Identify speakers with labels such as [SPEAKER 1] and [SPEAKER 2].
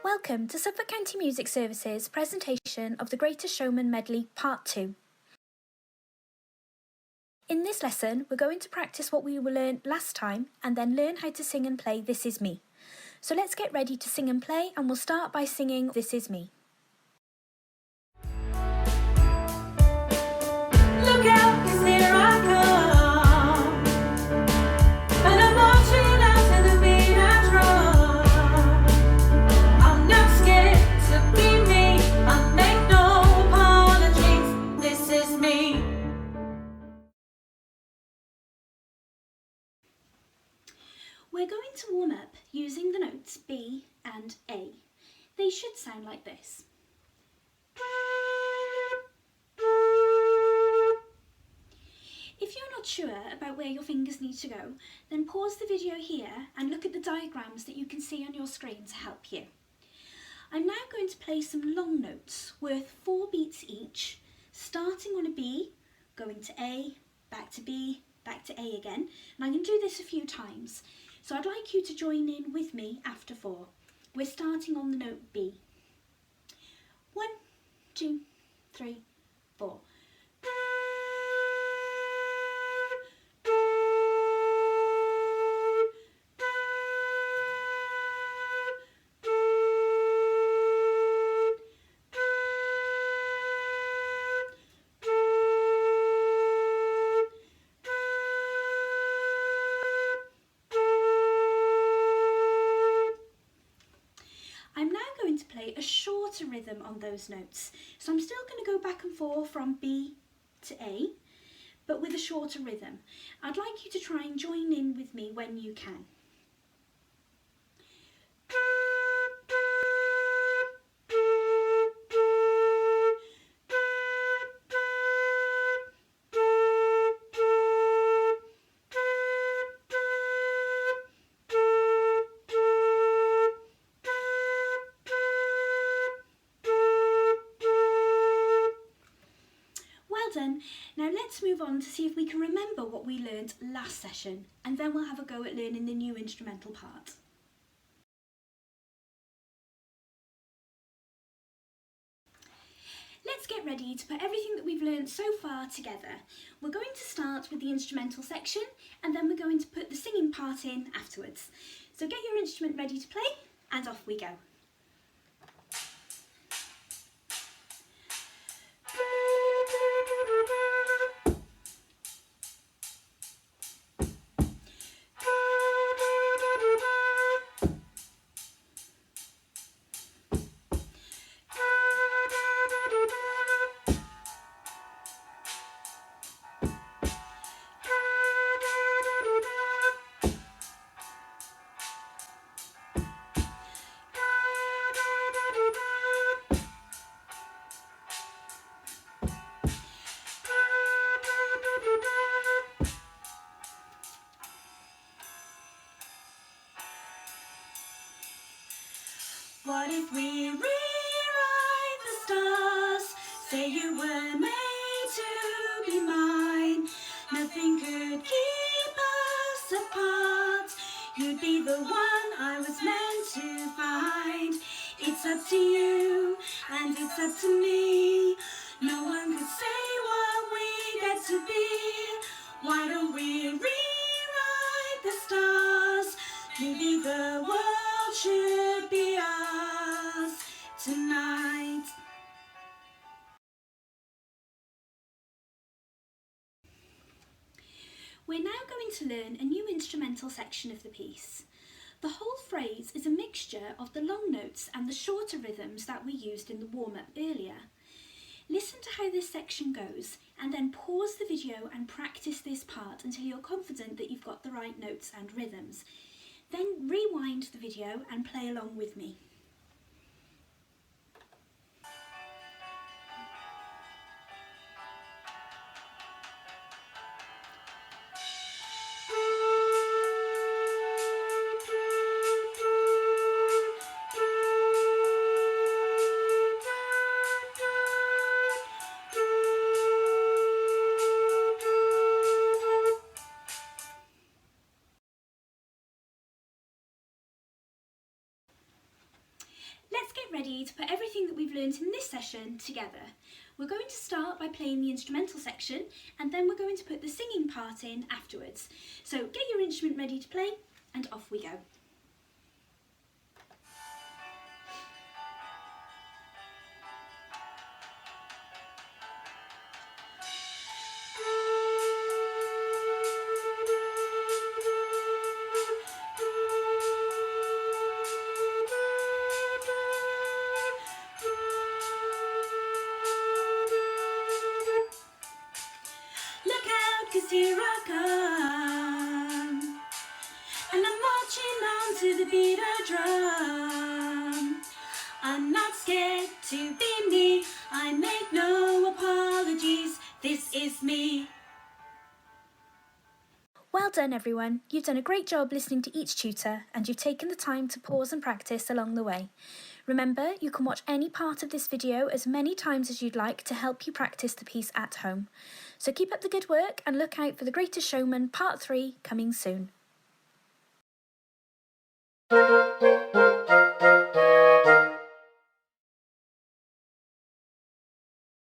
[SPEAKER 1] Welcome to Suffolk County Music Service's presentation of the Greatest Showman Medley Part 2. In this lesson, we're going to practice what we learned last time and then learn how to sing and play This Is Me. So let's get ready to sing and play, and we'll start by singing This Is Me.
[SPEAKER 2] Look out, 'cause here I come, and I'm marching out to the beat I drum. I'm not scared to be me, I make no apologies. This is me.
[SPEAKER 1] We're going to warm up using the notes B and A. They should sound like this. If you're not sure about where your fingers need to go, then pause the video here and look at the diagrams that you can see on your screen to help you. I'm now going to play some long notes worth 4 beats each, starting on a B, going to A, back to B, back to A again, and I'm going to do this a few times. So I'd like you to join in with me after 4. We're starting on the note B. 1, 2, 3, 4. I'm now going to play a shorter rhythm on those notes. So I'm still going to go back and forth from B to A, but with a shorter rhythm. I'd like you to try and join in with me when you can. Done. Now let's move on to see if we can remember what we learned last session, and then we'll have a go at learning the new instrumental part. Let's get ready to put everything that we've learned so far together. We're going to start with the instrumental section, and then we're going to put the singing part in afterwards. So get your instrument ready to play, and off we go. What if we rewrite the stars? Say you were made to be mine. Nothing could keep us apart. You'd be the one I was meant to find. It's up to you and it's up to me. No one could say what we get to be. Why don't we rewrite the stars? Maybe the world should be ours tonight. We're now going to learn a new instrumental section of the piece. The whole phrase is a mixture of the long notes and the shorter rhythms that we used in the warm-up earlier. Listen to how this section goes, and then pause the video and practice this part until you're confident that you've got the right notes and rhythms. Then rewind the video and play along with me. let's get ready to put everything that we've learned in this session together. We're going to start by playing the instrumental section, and then we're going to put the singing part in afterwards. So get your instrument ready to play, and off we go. Look out, 'cause here I come, and I'm marching on to the beat of drum. I'm not scared to be me, I make no apologies, this is me.
[SPEAKER 3] Well done everyone, you've done a great job listening to each tutor and you've taken the time to pause and practice along the way. Remember, you can watch any part of this video as many times as you'd like to help you practice the piece at home. So keep up the good work and look out for The Greatest Showman Part 3 coming soon.